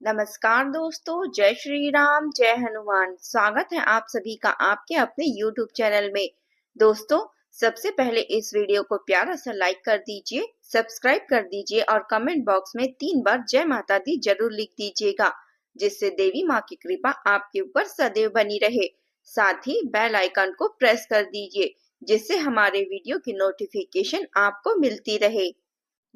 नमस्कार दोस्तों, जय श्री राम, जय हनुमान। स्वागत है आप सभी का आपके अपने YouTube चैनल में। दोस्तों, सबसे पहले इस वीडियो को प्यारा सा लाइक कर दीजिए, सब्सक्राइब कर दीजिए और कमेंट बॉक्स में 3 बार जय माता दी जरूर लिख दीजिएगा, जिससे देवी माँ की कृपा आपके ऊपर सदैव बनी रहे। साथ ही बेल आइकन को प्रेस कर दीजिए, जिससे हमारे वीडियो की नोटिफिकेशन आपको मिलती रहे।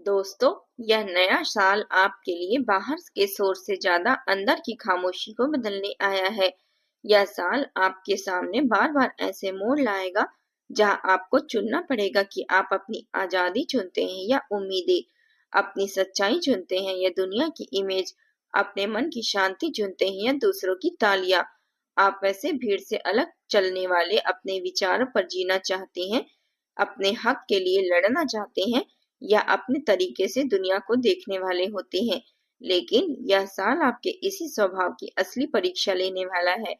दोस्तों, यह नया साल आपके लिए बाहर के शोर से ज्यादा अंदर की खामोशी को बदलने आया है। यह साल आपके सामने बार बार ऐसे मोड़ लाएगा जहां आपको चुनना पड़ेगा कि आप अपनी आजादी चुनते हैं या उम्मीदें, अपनी सच्चाई चुनते हैं या दुनिया की इमेज, अपने मन की शांति चुनते हैं या दूसरों की तालियां। आप वैसे भीड़ से अलग चलने वाले अपने विचारों पर जीना चाहते हैं, अपने हक के लिए लड़ना चाहते हैं या अपने तरीके से दुनिया को देखने वाले होते हैं। लेकिन यह साल आपके इसी स्वभाव की असली परीक्षा लेने वाला है।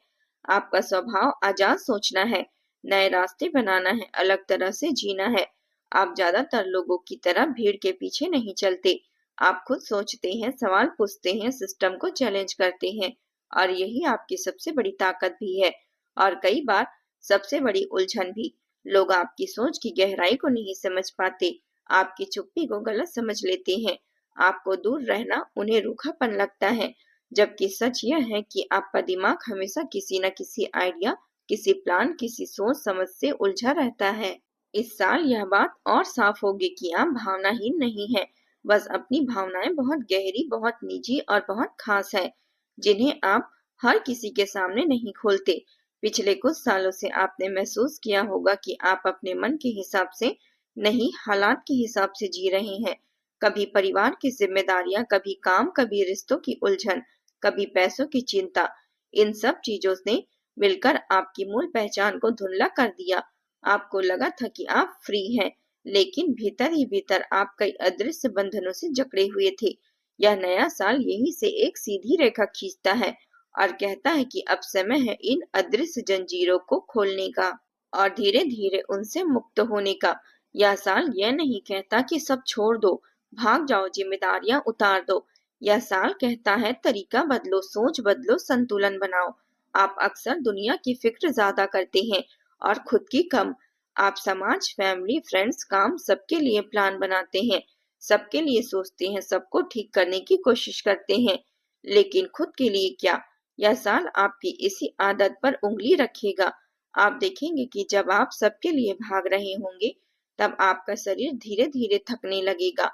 आपका स्वभाव आजाद सोचना है, नए रास्ते बनाना है, अलग तरह से जीना है। आप ज्यादातर लोगों की तरह भीड़ के पीछे नहीं चलते। आप खुद सोचते हैं, सवाल पूछते हैं, सिस्टम को चैलेंज करते हैं और यही आपकी सबसे बड़ी ताकत भी है और कई बार सबसे बड़ी उलझन भी। लोग आपकी सोच की गहराई को नहीं समझ पाते, आपकी चुप्पी को गलत समझ लेते हैं। आपको दूर रहना उन्हें रूखापन लगता है, जबकि सच यह है कि आपका दिमाग हमेशा किसी न किसी आइडिया, किसी प्लान, किसी सोच समझ से उलझा रहता है। इस साल यह बात और साफ होगी कि आप भावनाहीन नहीं हैं, बस अपनी भावनाएं बहुत गहरी, बहुत निजी और बहुत खास है, जिन्हें आप हर किसी के सामने नहीं खोलते। पिछले कुछ सालों से आपने महसूस किया होगा कि आप अपने मन के हिसाब से नहीं, हालात के हिसाब से जी रहे हैं। कभी परिवार की जिम्मेदारियां, कभी काम, कभी रिश्तों की उलझन, कभी पैसों की चिंता। इन सब चीजों ने मिलकर आपकी मूल पहचान को धुंधला कर दिया। आपको लगा था कि आप फ्री हैं, लेकिन भीतर ही भीतर आप कई अदृश्य बंधनों से जकड़े हुए थे। यह नया साल यहीं से एक सीधी रेखा खींचता है और कहता है कि अब समय है इन अदृश्य जंजीरों को खोलने का और धीरे धीरे उनसे मुक्त होने का। यह साल यह नहीं कहता कि सब छोड़ दो, भाग जाओ, जिम्मेदारियां उतार दो। यह साल कहता है तरीका बदलो, सोच बदलो, संतुलन बनाओ। आप अक्सर दुनिया की फिक्र ज्यादा करते हैं और खुद की कम। आप समाज, फैमिली, फ्रेंड्स, काम सबके लिए प्लान बनाते हैं, सबके लिए सोचते हैं, सबको ठीक करने की कोशिश करते हैं, लेकिन खुद के लिए क्या? यह साल आपकी इसी आदत पर उंगली रखेगा। आप देखेंगे कि जब आप सबके लिए भाग रहे होंगे, तब आपका शरीर धीरे धीरे थकने लगेगा,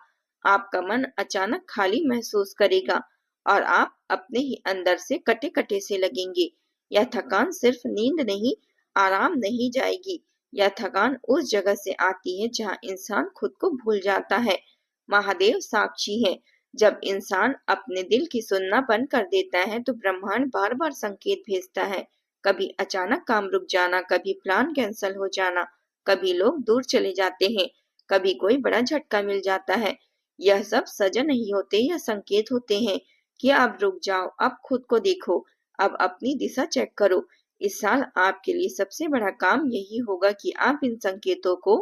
आपका मन अचानक खाली महसूस करेगा और आप अपने ही अंदर से कटे कटे से लगेंगे। यह थकान सिर्फ नींद नहीं, आराम नहीं जाएगी। यह थकान उस जगह से आती है जहाँ इंसान खुद को भूल जाता है। महादेव साक्षी है, जब इंसान अपने दिल की सुनना बंद कर देता है तो ब्रह्मांड बार बार संकेत भेजता है। कभी अचानक काम रुक जाना, कभी प्लान कैंसल हो जाना, कभी लोग दूर चले जाते हैं, कभी कोई बड़ा झटका मिल जाता है। यह सब सजा नहीं होते, यह संकेत होते हैं कि अब रुक जाओ, अब खुद को देखो, अब अपनी दिशा चेक करो। इस साल आपके लिए सबसे बड़ा काम यही होगा कि आप इन संकेतों को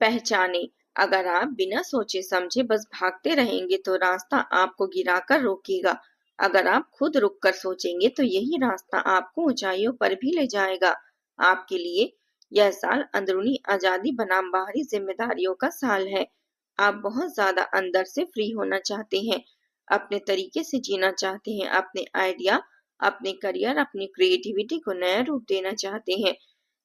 पहचाने। अगर आप बिना सोचे समझे बस भागते रहेंगे तो रास्ता आपको गिराकर रोकेगा। अगर आप खुद रुककर सोचेंगे तो यही रास्ता आपको ऊंचाइयों पर भी ले जाएगा। आपके लिए यह साल अंदरूनी आजादी बनाम बाहरी जिम्मेदारियों का साल है। आप बहुत ज्यादा अंदर से फ्री होना चाहते हैं, अपने तरीके से जीना चाहते हैं, अपने आइडिया, अपने करियर, अपनी क्रिएटिविटी को नया रूप देना चाहते हैं।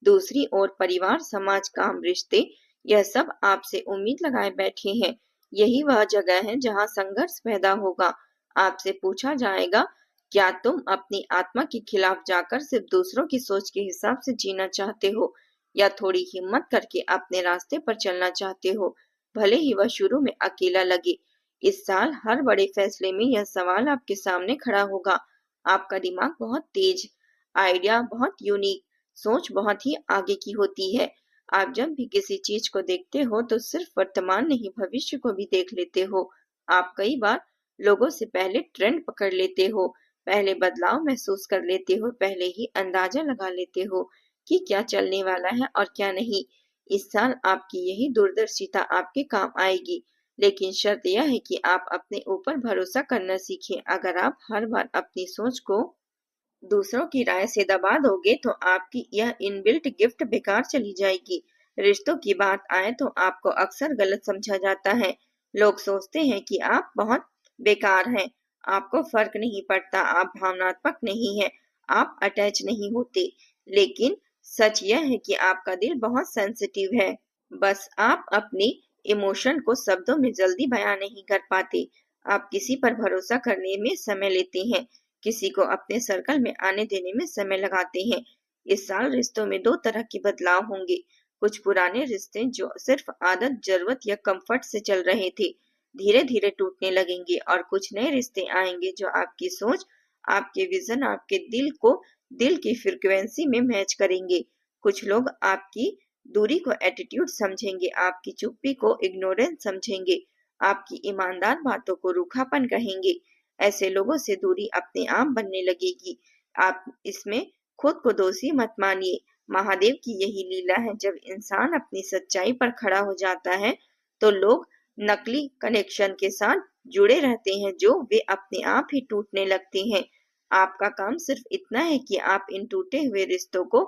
दूसरी ओर परिवार, समाज, काम, रिश्ते, यह सब आपसे उम्मीद लगाए बैठे हैं। यही वह जगह है जहां संघर्ष पैदा होगा। आपसे पूछा जाएगा, क्या तुम अपनी आत्मा के खिलाफ जाकर सिर्फ दूसरों की सोच के हिसाब से जीना चाहते हो या थोड़ी हिम्मत करके अपने रास्ते पर चलना चाहते हो, भले ही वह शुरू में अकेला लगे। इस साल हर बड़े फैसले में यह सवाल आपके सामने खड़ा होगा। आपका दिमाग बहुत तेज, आइडिया बहुत यूनिक, सोच बहुत ही आगे की होती है। आप जब भी किसी चीज को देखते हो तो सिर्फ वर्तमान नहीं, भविष्य को भी देख लेते हो। आप कई बार लोगों से पहले ट्रेंड पकड़ लेते हो, पहले बदलाव महसूस कर लेते हो, पहले ही अंदाजा लगा लेते हो कि क्या चलने वाला है और क्या नहीं। इस साल आपकी यही दूरदर्शिता आपके काम आएगी। लेकिन शर्त यह है कि आप अपने ऊपर भरोसा करना सीखें। अगर आप हर बार अपनी सोच को दूसरों की राय से दबा दोगे तो आपकी यह इनबिल्ट गिफ्ट बेकार चली जाएगी। रिश्तों की बात आए तो आपको अक्सर गलत समझा जाता है। लोग सोचते हैं कि आप बहुत बेकार हैं, आपको फर्क नहीं पड़ता, आप भावनात्मक नहीं हैं, आप अटैच नहीं होते। लेकिन सच यह है कि आपका दिल बहुत सेंसिटिव है। बस आप अपनी इमोशन को शब्दों में जल्दी बयां नहीं कर पाते। आप किसी पर भरोसा करने में समय लेते हैं, किसी को अपने सर्कल में आने देने में समय लगाते हैं। इस साल रिश्तों में दो तरह के बदलाव होंगे। कुछ पुराने रिश्ते जो सिर्फ आदत, जरूरत या कंफर्ट से चल रहे थे, धीरे धीरे टूटने लगेंगे और कुछ नए रिश्ते आएंगे जो आपकी सोच, आपके विजन, आपके दिल की फ्रिक्वेंसी में मैच करेंगे। कुछ लोग आपकी दूरी को एटीट्यूड समझेंगे, आपकी चुप्पी को इग्नोरेंस समझेंगे, आपकी ईमानदार बातों को रूखापन कहेंगे। ऐसे लोगों से दूरी अपने आप बनने लगेगी। आप इसमें खुद को दोषी मत मानिए। महादेव की यही लीला है। जब इंसान अपनी सच्चाई पर खड़ा हो जाता है तो लोग नकली कनेक्शन के साथ जुड़े रहते हैं जो वे अपने आप ही टूटने लगते हैं। आपका काम सिर्फ इतना है कि आप इन टूटे हुए रिश्तों को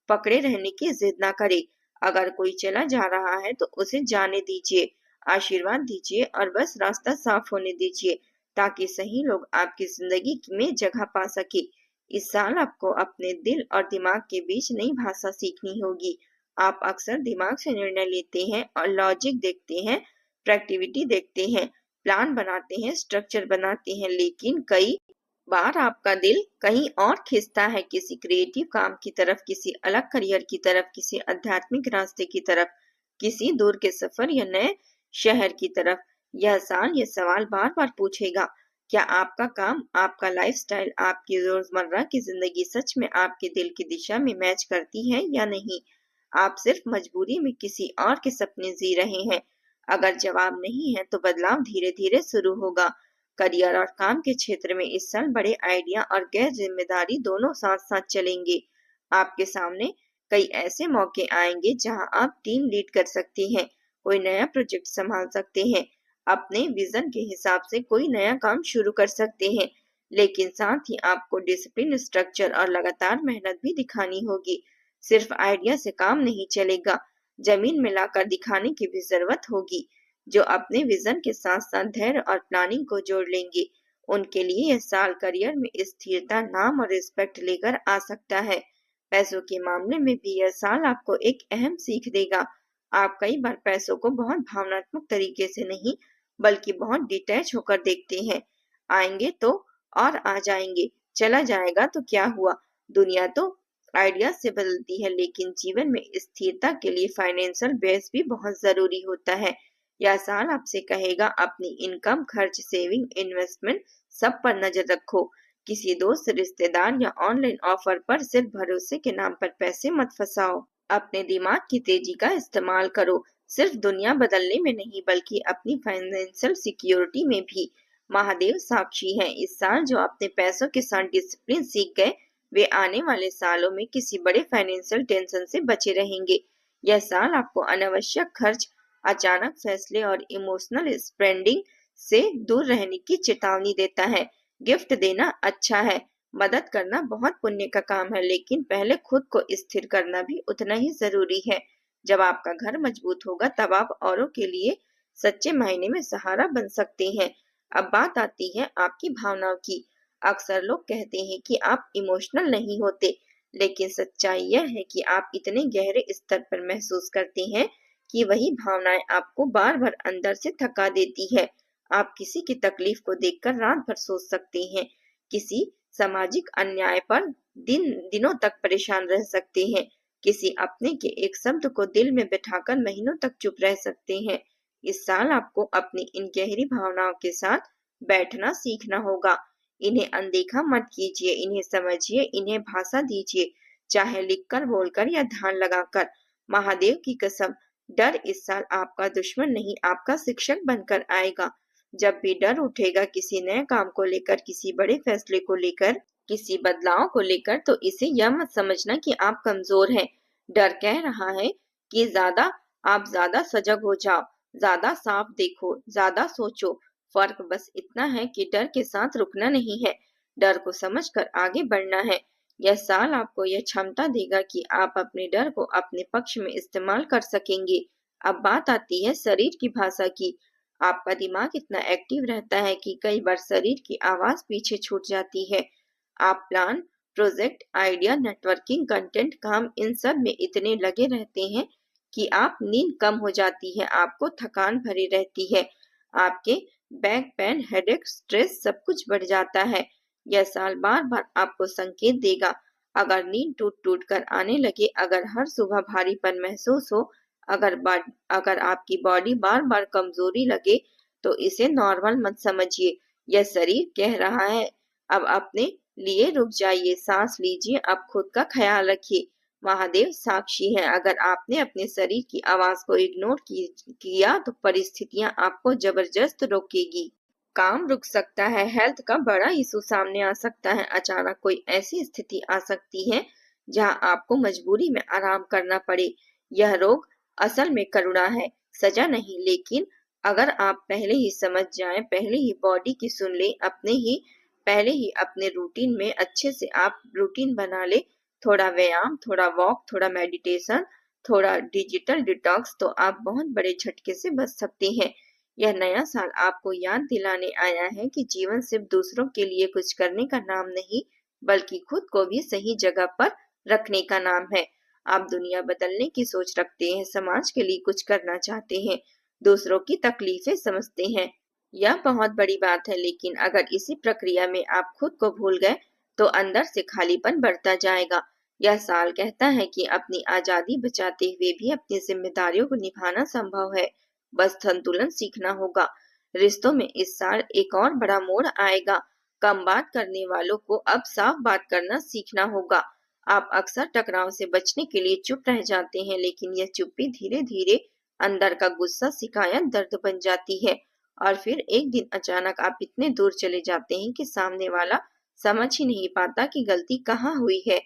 पकड़े रहने की जिद ना करें। अगर कोई चला जा रहा है तो उसे जाने दीजिए, आशीर्वाद दीजिए और बस रास्ता साफ होने दीजिए ताकि सही लोग आपकी जिंदगी में जगह पा सके। इस साल आपको अपने दिल और दिमाग के बीच नई भाषा सीखनी होगी। आप अक्सर दिमाग से निर्णय लेते हैं और लॉजिक देखते हैं, प्रैक्टिविटी देखते हैं, प्लान बनाते हैं, स्ट्रक्चर बनाते हैं, लेकिन कई बार आपका दिल कहीं और खिंचता है, किसी क्रिएटिव काम की तरफ, किसी अलग करियर की तरफ, किसी आध्यात्मिक रास्ते की तरफ, किसी दूर के सफर या नए शहर की तरफ। यह साल ये सवाल बार बार पूछेगा, क्या आपका काम, आपका लाइफस्टाइल, आपकी रोजमर्रा की जिंदगी सच में आपके दिल की दिशा में मैच करती है या नहीं? आप सिर्फ मजबूरी में किसी और के सपने जी रहे हैं। अगर जवाब नहीं है तो बदलाव धीरे धीरे शुरू होगा। करियर और काम के क्षेत्र में इस साल बड़े आइडिया और गैर जिम्मेदारी दोनों साथ साथ चलेंगे। आपके सामने कई ऐसे मौके आएंगे जहां आप टीम लीड कर सकते हैं, कोई नया प्रोजेक्ट संभाल सकते हैं, अपने विजन के हिसाब से कोई नया काम शुरू कर सकते हैं। लेकिन साथ ही आपको डिसिप्लिन, स्ट्रक्चर और लगातार मेहनत भी दिखानी होगी। सिर्फ आइडिया से काम नहीं चलेगा, जमीन में लाकर दिखाने की भी जरूरत होगी। जो अपने विजन के साथ साथ धैर्य और प्लानिंग को जोड़ लेंगे, उनके लिए यह साल करियर में स्थिरता, नाम और रिस्पेक्ट लेकर आ सकता है। पैसों के मामले में भी यह साल आपको एक अहम सीख देगा। आप कई बार पैसों को बहुत भावनात्मक तरीके से नहीं बल्कि बहुत डिटैच होकर देखते हैं। आएंगे तो और आ जाएंगे, चला जाएगा तो क्या हुआ। दुनिया तो आइडिया से बदलती है, लेकिन जीवन में स्थिरता के लिए फाइनेंशियल बेस भी बहुत जरूरी होता है। यह साल आपसे कहेगा, अपनी इनकम, खर्च, सेविंग, इन्वेस्टमेंट सब पर नजर रखो। किसी दोस्त, रिश्तेदार या ऑनलाइन ऑफर पर सिर्फ भरोसे के नाम पर पैसे मत फंसाओ। अपने दिमाग की तेजी का इस्तेमाल करो, सिर्फ दुनिया बदलने में नहीं बल्कि अपनी फाइनेंशियल सिक्योरिटी में भी। महादेव साक्षी हैं, इस साल जो अपने पैसों के साथ डिसिप्लिन सीख गए वे आने वाले सालों में किसी बड़े फाइनेंशियल टेंशन से बचे रहेंगे। यह साल आपको अनावश्यक खर्च, अचानक फैसले और इमोशनल स्पेंडिंग से दूर रहने की चेतावनी देता है। गिफ्ट देना अच्छा है, मदद करना बहुत पुण्य का काम है, लेकिन पहले खुद को स्थिर करना भी उतना ही जरूरी है। जब आपका घर मजबूत होगा तब आप औरों के लिए सच्चे मायने में सहारा बन सकते हैं। अब बात आती है आपकी भावनाओं की। अक्सर लोग कहते हैं कि आप इमोशनल नहीं होते, लेकिन सच्चाई यह है कि आप इतने गहरे स्तर पर महसूस करते हैं कि वही भावनाएं आपको बार बार अंदर से थका देती है। आप किसी की तकलीफ को देखकर रात भर सोच सकते हैं, किसी सामाजिक अन्याय पर दिनों तक परेशान रह सकते हैं, किसी अपने के एक शब्द को दिल में बिठाकर महीनों तक चुप रह सकते हैं। इस साल आपको अपनी इन गहरी भावनाओं के साथ बैठना सीखना होगा। इन्हें अनदेखा मत कीजिए, इन्हें समझिए, इन्हें भाषा दीजिए, चाहे लिखकर, बोलकर या ध्यान लगाकर। महादेव की कसम, डर इस साल आपका दुश्मन नहीं, आपका शिक्षक बनकर आएगा। जब भी डर उठेगा किसी नए काम को लेकर, किसी बड़े फैसले को लेकर, किसी बदलाव को लेकर, तो इसे यह मत समझना कि आप कमजोर हैं। डर कह रहा है कि आप ज्यादा सजग हो जाओ, ज्यादा साफ देखो, ज्यादा सोचो। फर्क बस इतना है कि डर के साथ रुकना नहीं है, डर को समझकर आगे बढ़ना है। यह साल आपको यह क्षमता देगा कि आप अपने डर को अपने पक्ष में इस्तेमाल कर सकेंगे। अब बात आती है शरीर की भाषा की। आपका दिमाग इतना एक्टिव रहता है कि कई बार शरीर की आवाज पीछे छूट जाती है। आप plan, project, idea, networking, content, काम इन सब में इतने लगे रहते हैं कि आप नींद कम हो जाती है, आपको थकान भरी रहती है, आपके बैक पेन, हेडेक, स्ट्रेस सब कुछ बढ़ जाता है। यह साल बार बार आपको संकेत देगा। अगर नींद टूट टूट कर आने लगे, अगर हर सुबह भारीपन महसूस हो, अगर आपकी बॉडी बार बार कमजोरी लगे, तो इसे नॉर्मल मत समझिए। यह शरीर कह रहा है अब अपने लिए रुक जाइए, सांस लीजिए, अब खुद का ख्याल रखिए। महादेव साक्षी है, अगर आपने अपने शरीर की आवाज को इग्नोर किया तो परिस्थितियां आपको जबरदस्त रोकेगी। काम रुक सकता है, हेल्थ का बड़ा इशू सामने आ सकता है, अचानक कोई ऐसी स्थिति आ सकती है जहां आपको मजबूरी में आराम करना पड़े। यह रोग असल में करुणा है, सजा नहीं। लेकिन अगर आप पहले ही समझ जाएं, पहले ही बॉडी की सुन ले, पहले ही अपने रूटीन में अच्छे से आप रूटीन बना ले, थोड़ा व्यायाम, थोड़ा वॉक, थोड़ा मेडिटेशन, थोड़ा डिजिटल डिटॉक्स, तो आप बहुत बड़े झटके से बच सकते हैं। यह नया साल आपको याद दिलाने आया है कि जीवन सिर्फ दूसरों के लिए कुछ करने का नाम नहीं, बल्कि खुद को भी सही जगह पर रखने का नाम है। आप दुनिया बदलने की सोच रखते हैं, समाज के लिए कुछ करना चाहते हैं, दूसरों की तकलीफें समझते हैं। यह बहुत बड़ी बात है, लेकिन अगर इसी प्रक्रिया में आप खुद को भूल गए, तो अंदर से खालीपन बढ़ता जाएगा। यह साल कहता है कि अपनी आजादी बचाते हुए भी अपनी जिम्मेदारियों को निभाना संभव है, बस संतुलन सीखना होगा। रिश्तों में इस साल एक और बड़ा मोड़ आएगा। कम बात करने वालों को अब साफ बात करना सीखना होगा। आप अक्सर टकराव से बचने के लिए चुप रह जाते हैं, लेकिन यह चुप्पी धीरे धीरे अंदर का गुस्सा, शिकायत, दर्द बन जाती है, और फिर एक दिन अचानक आप इतने दूर चले जाते हैं कि सामने वाला समझ ही नहीं पाता कि गलती कहाँ हुई है।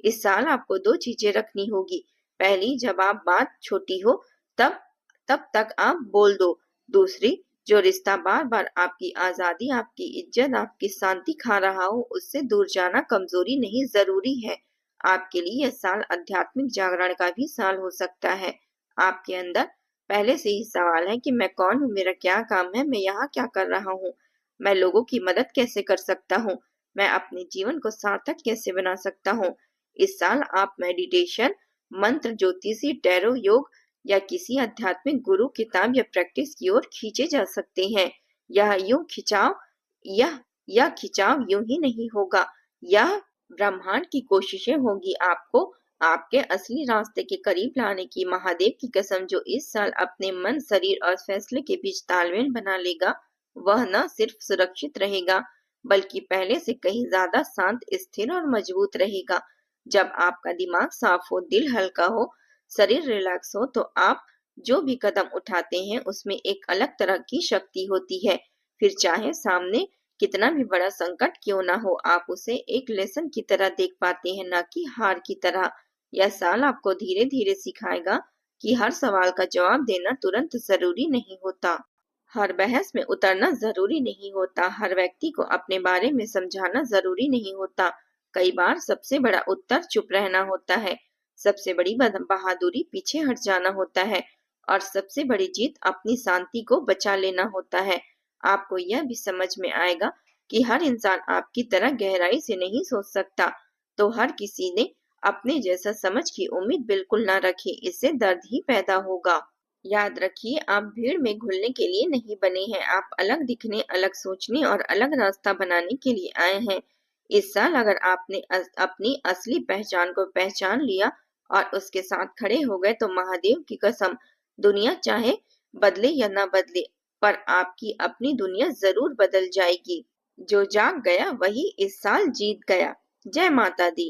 इस साल आपको दो चीजें रखनी होगी। पहली, जब आप बात छोटी हो तब तब तक आप बोल दो। दूसरी, जो रिश्ता बार बार आपकी आजादी, आपकी इज्जत, आपकी शांति खा रहा हो, उससे दूर जाना कमजोरी नहीं, जरूरी है। आपके लिए यह साल आध्यात्मिक जागरण का भी साल हो सकता है। आपके अंदर पहले से ही सवाल है कि मैं कौन हूँ, मेरा क्या काम है, मैं यहाँ क्या कर रहा हूँ, मैं लोगों की मदद कैसे कर सकता हूँ, मैं अपने जीवन को सार्थक कैसे बना सकता हूँ। इस साल आप मेडिटेशन, मंत्र, ज्योतिषी, टैरो, योग या किसी आध्यात्मिक गुरु, किताब या प्रैक्टिस की ओर खींचे जा सकते हैं। यह यह खिंचाव यूं ही नहीं होगा, यह ब्रह्मांड की कोशिशें होगी आपको आपके असली रास्ते के करीब लाने की। महादेव की कसम, जो इस साल अपने मन, शरीर और फैसले के बीच तालमेल बना लेगा, वह न सिर्फ सुरक्षित रहेगा, बल्कि पहले से कहीं ज्यादा शांत, स्थिर और मजबूत रहेगा। जब आपका दिमाग साफ हो, दिल हल्का हो, शरीर रिलैक्स हो, तो आप जो भी कदम उठाते हैं उसमें एक अलग तरह की शक्ति होती है। फिर चाहे सामने कितना भी बड़ा संकट क्यों ना हो, आप उसे एक लेसन की तरह देख पाते हैं, न कि हार की तरह। यह साल आपको धीरे धीरे सिखाएगा कि हर सवाल का जवाब देना तुरंत जरूरी नहीं होता, हर बहस में उतरना जरूरी नहीं होता, हर व्यक्ति को अपने बारे में समझाना जरूरी नहीं होता। कई बार सबसे बड़ा उत्तर चुप रहना होता है, सबसे बड़ी बहादुरी पीछे हट जाना होता है, और सबसे बड़ी जीत अपनी शांति को बचा लेना होता है। आपको यह भी समझ में आएगा कि हर इंसान आपकी तरह गहराई से नहीं सोच सकता, तो हर किसी ने अपने जैसा समझ की उम्मीद बिल्कुल ना रखे, इससे दर्द ही पैदा होगा। याद रखिए, आप भीड़ में घुलने के लिए नहीं बने हैं, आप अलग दिखने, अलग सोचने और अलग रास्ता बनाने के लिए आए हैं। इस साल अगर आपने अपनी असली पहचान को पहचान लिया और उसके साथ खड़े हो गए, तो महादेव की कसम, दुनिया चाहे बदले या ना बदले, पर आपकी अपनी दुनिया जरूर बदल जाएगी। जो जाग गया वही इस साल जीत गया। जय माता दी।